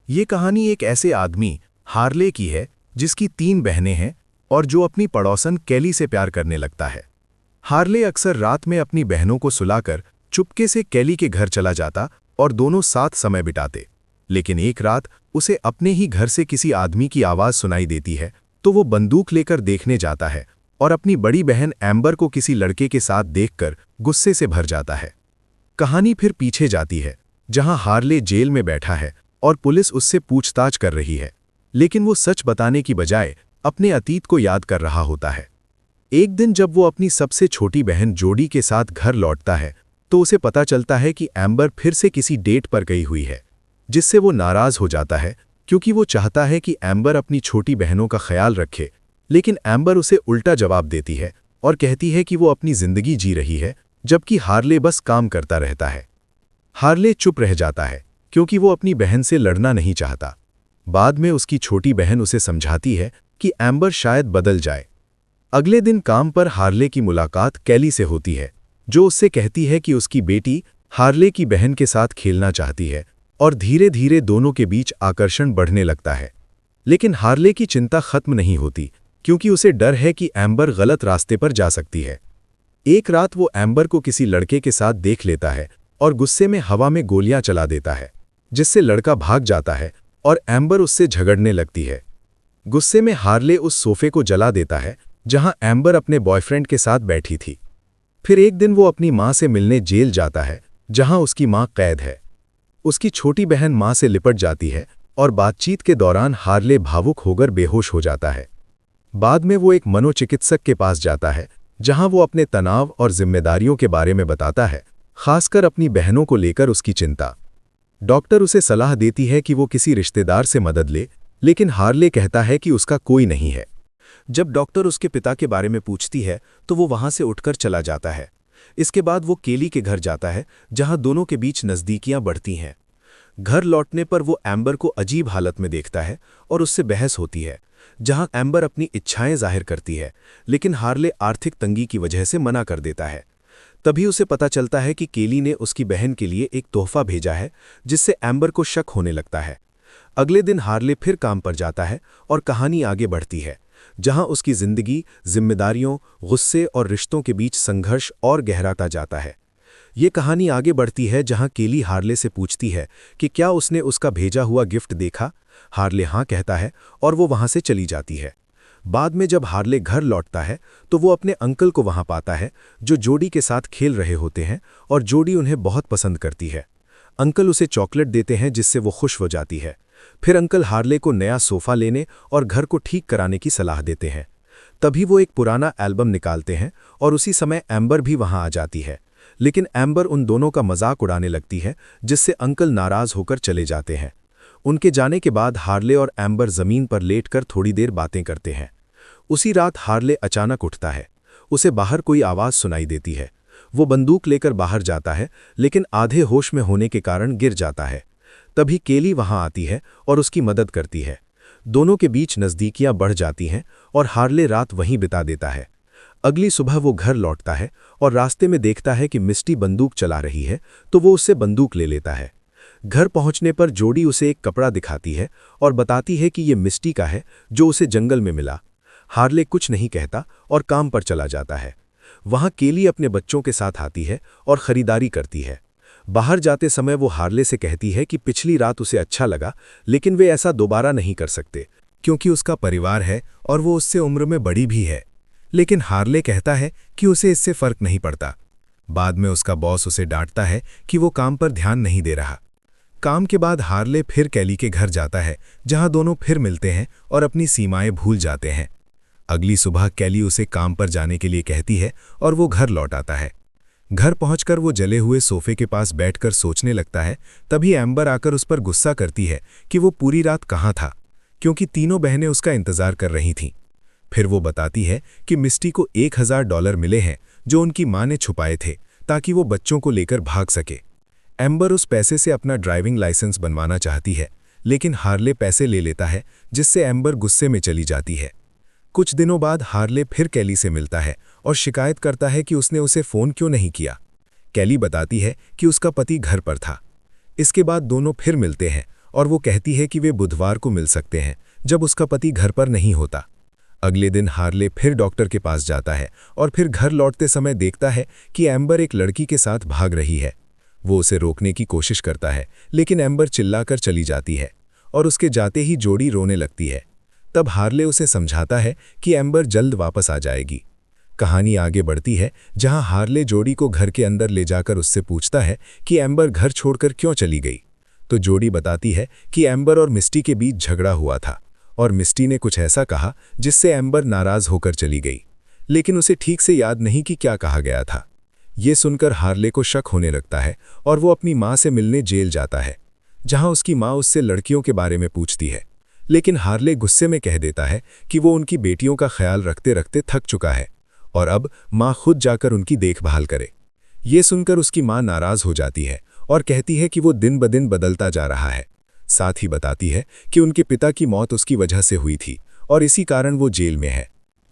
ये कहानी एक ऐसे आदमी हार्ले की है जिसकी 3 बहनें हैं और जो अपनी पड़ोसन कैली से प्यार करने लगता है। हार्ले अक्सर रात में अपनी बहनों को सुलाकर चुपके से कैली के घर चला जाता और दोनों साथ समय बिताते। लेकिन एक रात उसे अपने ही घर से किसी आदमी की आवाज़ सुनाई देती है, तो वो बंदूक लेकर देखने जाता है और अपनी बड़ी बहन एम्बर को किसी लड़के के साथ देखकर गुस्से से भर जाता है। कहानी फिर पीछे जाती है, जहां हार्ले जेल में बैठा है और पुलिस उससे पूछताछ कर रही है, लेकिन वो सच बताने की बजाय अपने अतीत को याद कर रहा होता है। एक दिन जब वो अपनी सबसे छोटी बहन जोडी के साथ घर लौटता है, तो उसे पता चलता है कि एम्बर फिर से किसी डेट पर गई हुई है, जिससे वो नाराज हो जाता है क्योंकि वो चाहता है कि एम्बर अपनी छोटी बहनों का ख्याल रखे। लेकिन एम्बर उसे उल्टा जवाब देती है और कहती है कि वो अपनी जिंदगी जी रही है, जबकि हार्ले बस काम करता रहता है। हार्ले चुप रह जाता है क्योंकि वो अपनी बहन से लड़ना नहीं चाहता। बाद में उसकी छोटी बहन उसे समझाती है कि एम्बर शायद बदल जाए। अगले दिन काम पर हार्ले की मुलाकात कैली से होती है, जो उससे कहती है कि उसकी बेटी हार्ले की बहन के साथ खेलना चाहती है और धीरे धीरे दोनों के बीच आकर्षण बढ़ने लगता है। लेकिन हार्ले की चिंता खत्म नहीं होती क्योंकि उसे डर है कि एम्बर गलत रास्ते पर जा सकती है। एक रात वो एम्बर को किसी लड़के के साथ देख लेता है और गुस्से में हवा में गोलियां चला देता है, जिससे लड़का भाग जाता है और एम्बर उससे झगड़ने लगती है। गुस्से में हार्ले उस सोफे को जला देता है जहां एम्बर अपने बॉयफ्रेंड के साथ बैठी थी। फिर एक दिन वो अपनी मां से मिलने जेल जाता है, जहां उसकी मां कैद है। उसकी छोटी बहन मां से लिपट जाती है और बातचीत के दौरान हार्ले भावुक होकर बेहोश हो जाता है। बाद में वो एक मनोचिकित्सक के पास जाता है, जहां वो अपने तनाव और जिम्मेदारियों के बारे में बताता है, खासकर अपनी बहनों को लेकर उसकी चिंता। डॉक्टर उसे सलाह देती है कि वो किसी रिश्तेदार से मदद ले, लेकिन हार्ले कहता है कि उसका कोई नहीं है। जब डॉक्टर उसके पिता के बारे में पूछती है, तो वो वहां से उठकर चला जाता है। इसके बाद वो केली के घर जाता है, जहां दोनों के बीच नज़दीकियां बढ़ती हैं। घर लौटने पर वो एम्बर को अजीब हालत में देखता है और उससे बहस होती है, जहां एम्बर अपनी इच्छाएं जाहिर करती है, लेकिन हार्ले आर्थिक तंगी की वजह से मना कर देता है। तभी उसे पता चलता है कि केली ने उसकी बहन के लिए एक तोहफा भेजा है, जिससे एम्बर को शक होने लगता है। अगले दिन हार्ले फिर काम पर जाता है और कहानी आगे बढ़ती है, जहां उसकी जिंदगी, जिम्मेदारियों, गुस्से और रिश्तों के बीच संघर्ष और गहराता जाता है। ये कहानी आगे बढ़ती है जहां केली हार्ले से पूछती है कि क्या उसने उसका भेजा हुआ गिफ्ट देखा। हार्ले हाँ कहता है और वो वहां से चली जाती है। बाद में जब हार्ले घर लौटता है, तो वो अपने अंकल को वहां पाता है, जो जोडी के साथ खेल रहे होते हैं और जोडी उन्हें बहुत पसंद करती है। अंकल उसे चॉकलेट देते हैं, जिससे वो खुश हो जाती है। फिर अंकल हार्ले को नया सोफा लेने और घर को ठीक कराने की सलाह देते हैं। तभी वो एक पुराना एल्बम निकालते हैं और उसी समय एम्बर भी वहां आ जाती है। लेकिन एम्बर उन दोनों का मजाक उड़ाने लगती है, जिससे अंकल नाराज होकर चले जाते हैं। उनके जाने के बाद हार्ले और एम्बर जमीन पर लेटकर थोड़ी देर बातें करते हैं। उसी रात हार्ले अचानक उठता है। उसे बाहर कोई आवाज़ सुनाई देती है। वो बंदूक लेकर बाहर जाता है, लेकिन आधे होश में होने के कारण गिर जाता है। तभी केली वहां आती है और उसकी मदद करती है। दोनों के बीच नज़दीकियां बढ़ जाती हैं और हार्ले रात वहीं बिता देता है। अगली सुबह वो घर लौटता है और रास्ते में देखता है कि मिस्टी बंदूक चला रही है, तो वो उससे बंदूक ले लेता है। घर पहुंचने पर जोडी उसे एक कपड़ा दिखाती है और बताती है कि ये मिस्टी का है, जो उसे जंगल में मिला। हार्ले कुछ नहीं कहता और काम पर चला जाता है। वहां केली अपने बच्चों के साथ आती है और खरीदारी करती है। बाहर जाते समय वो हार्ले से कहती है कि पिछली रात उसे अच्छा लगा, लेकिन वे ऐसा दोबारा नहीं कर सकते क्योंकि उसका परिवार है और वो उससे उम्र में बड़ी भी है। लेकिन हार्ले कहता है कि उसे इससे फर्क नहीं पड़ता। बाद में उसका बॉस उसे डांटता है कि वो काम पर ध्यान नहीं दे रहा। काम के बाद हार्ले फिर कैली के घर जाता है, जहां दोनों फिर मिलते हैं और अपनी सीमाएं भूल जाते हैं। अगली सुबह कैली उसे काम पर जाने के लिए कहती है और वो घर लौट आता है। घर पहुंचकर वो जले हुए सोफे के पास बैठकर सोचने लगता है। तभी एम्बर आकर उस पर गुस्सा करती है कि वो पूरी रात कहाँ था, क्योंकि तीनों बहनें उसका इंतजार कर रही थीं। फिर वो बताती है कि मिस्टी को $1000 मिले हैं, जो उनकी मां ने छुपाए थे ताकि वो बच्चों को लेकर भाग सके। एम्बर उस पैसे से अपना ड्राइविंग लाइसेंस बनवाना चाहती है, लेकिन हार्ले पैसे ले लेता है, जिससे एम्बर गुस्से में चली जाती है। कुछ दिनों बाद हार्ले फिर कैली से मिलता है और शिकायत करता है कि उसने उसे फ़ोन क्यों नहीं किया। कैली बताती है कि उसका पति घर पर था। इसके बाद दोनों फिर मिलते हैं और वो कहती है कि वे बुधवार को मिल सकते हैं जब उसका पति घर पर नहीं होता। अगले दिन हार्ले फिर डॉक्टर के पास जाता है और फिर घर लौटते समय देखता है कि एम्बर एक लड़की के साथ भाग रही है। वो उसे रोकने की कोशिश करता है, लेकिन एम्बर चिल्लाकर चली जाती है और उसके जाते ही जोड़ी रोने लगती है। तब हार्ले उसे समझाता है कि एम्बर जल्द वापस आ जाएगी। कहानी आगे बढ़ती है, जहां हार्ले जोड़ी को घर के अंदर ले जाकर उससे पूछता है कि एम्बर घर छोड़कर क्यों चली गई। तो जोड़ी बताती है कि एम्बर और मिस्टी के बीच झगड़ा हुआ था और मिस्टी ने कुछ ऐसा कहा जिससे एम्बर नाराज होकर चली गई, लेकिन उसे ठीक से याद नहीं कि क्या कहा गया था। ये सुनकर हार्ले को शक होने लगता है और वो अपनी माँ से मिलने जेल जाता है, जहां उसकी माँ उससे लड़कियों के बारे में पूछती है। लेकिन हार्ले गुस्से में कह देता है कि वो उनकी बेटियों का ख्याल रखते रखते थक चुका है और अब माँ खुद जाकर उनकी देखभाल करे। ये सुनकर उसकी माँ नाराज हो जाती है और कहती है कि वो दिन ब दिन बदलता जा रहा है। साथ ही बताती है कि उनके पिता की मौत उसकी वजह से हुई थी और इसी कारण वो जेल में है।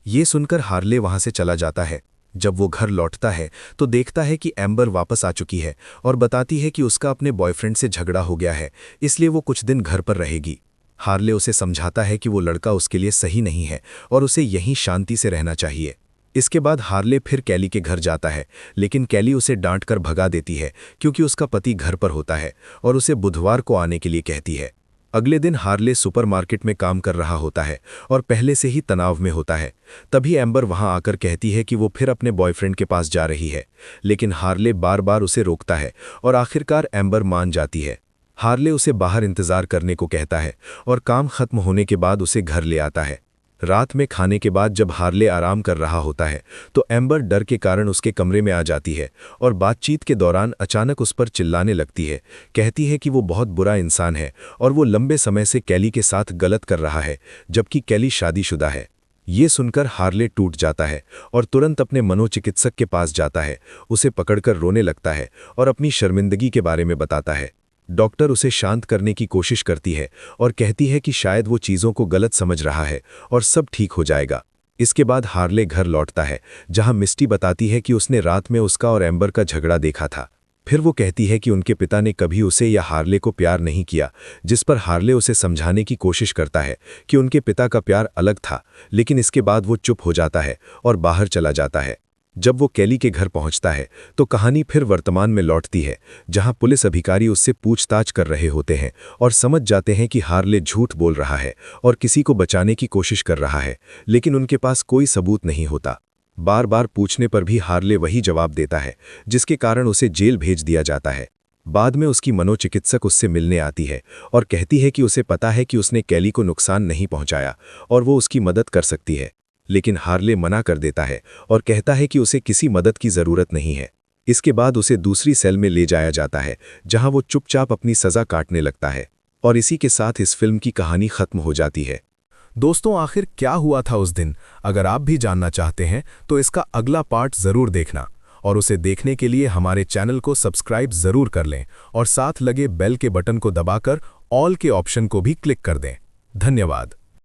ये सुनकर हार्ले वहां से चला जाता है। जब वो घर लौटता है तो देखता है कि एम्बर वापस आ चुकी है और बताती है कि उसका अपने बॉयफ्रेंड से झगड़ा हो गया है, इसलिए वो कुछ दिन घर पर रहेगी। हार्ले उसे समझाता है कि वो लड़का उसके लिए सही नहीं है और उसे यहीं शांति से रहना चाहिए। इसके बाद हार्ले फिर कैली के घर जाता है, लेकिन कैली उसे डांट कर भगा देती है क्योंकि उसका पति घर पर होता है और उसे बुधवार को आने के लिए कहती है। अगले दिन हार्ले सुपरमार्केट में काम कर रहा होता है और पहले से ही तनाव में होता है। तभी एम्बर वहां आकर कहती है कि वो फिर अपने बॉयफ्रेंड के पास जा रही है, लेकिन हार्ले बार बार उसे रोकता है और आखिरकार एम्बर मान जाती है। हार्ले उसे बाहर इंतजार करने को कहता है और काम खत्म होने के बाद उसे घर ले आता है। रात में खाने के बाद जब हार्ले आराम कर रहा होता है तो एम्बर डर के कारण उसके कमरे में आ जाती है और बातचीत के दौरान अचानक उस पर चिल्लाने लगती है। कहती है कि वो बहुत बुरा इंसान है और वो लंबे समय से कैली के साथ गलत कर रहा है, जबकि कैली शादीशुदा है। ये सुनकर हार्ले टूट जाता है और तुरंत अपने मनोचिकित्सक के पास जाता है, उसे पकड़कर रोने लगता है और अपनी शर्मिंदगी के बारे में बताता है। डॉक्टर उसे शांत करने की कोशिश करती है और कहती है कि शायद वो चीज़ों को गलत समझ रहा है और सब ठीक हो जाएगा। इसके बाद हार्ले घर लौटता है, जहां मिस्टी बताती है कि उसने रात में उसका और एम्बर का झगड़ा देखा था। फिर वो कहती है कि उनके पिता ने कभी उसे या हार्ले को प्यार नहीं किया, जिस पर हार्ले उसे समझाने की कोशिश करता है कि उनके पिता का प्यार अलग था, लेकिन इसके बाद वो चुप हो जाता है और बाहर चला जाता है। जब वो कैली के घर पहुंचता है तो कहानी फिर वर्तमान में लौटती है, जहां पुलिस अधिकारी उससे पूछताछ कर रहे होते हैं और समझ जाते हैं कि हार्ले झूठ बोल रहा है और किसी को बचाने की कोशिश कर रहा है, लेकिन उनके पास कोई सबूत नहीं होता। बार बार पूछने पर भी हार्ले वही जवाब देता है, जिसके कारण उसे जेल भेज दिया जाता है। बाद में उसकी मनोचिकित्सक उससे मिलने आती है और कहती है कि उसे पता है कि उसने कैली को नुकसान नहीं पहुंचाया और वो उसकी मदद कर सकती है, लेकिन हार्ले मना कर देता है और कहता है कि उसे किसी मदद की ज़रूरत नहीं है। इसके बाद उसे दूसरी सेल में ले जाया जाता है, जहां वो चुपचाप अपनी सज़ा काटने लगता है और इसी के साथ इस फिल्म की कहानी खत्म हो जाती है। दोस्तों, आखिर क्या हुआ था उस दिन? अगर आप भी जानना चाहते हैं तो इसका अगला पार्ट ज़रूर देखना और उसे देखने के लिए हमारे चैनल को सब्सक्राइब ज़रूर कर लें और साथ लगे बेल के बटन को दबाकर ऑल के ऑप्शन को भी क्लिक कर दें। धन्यवाद।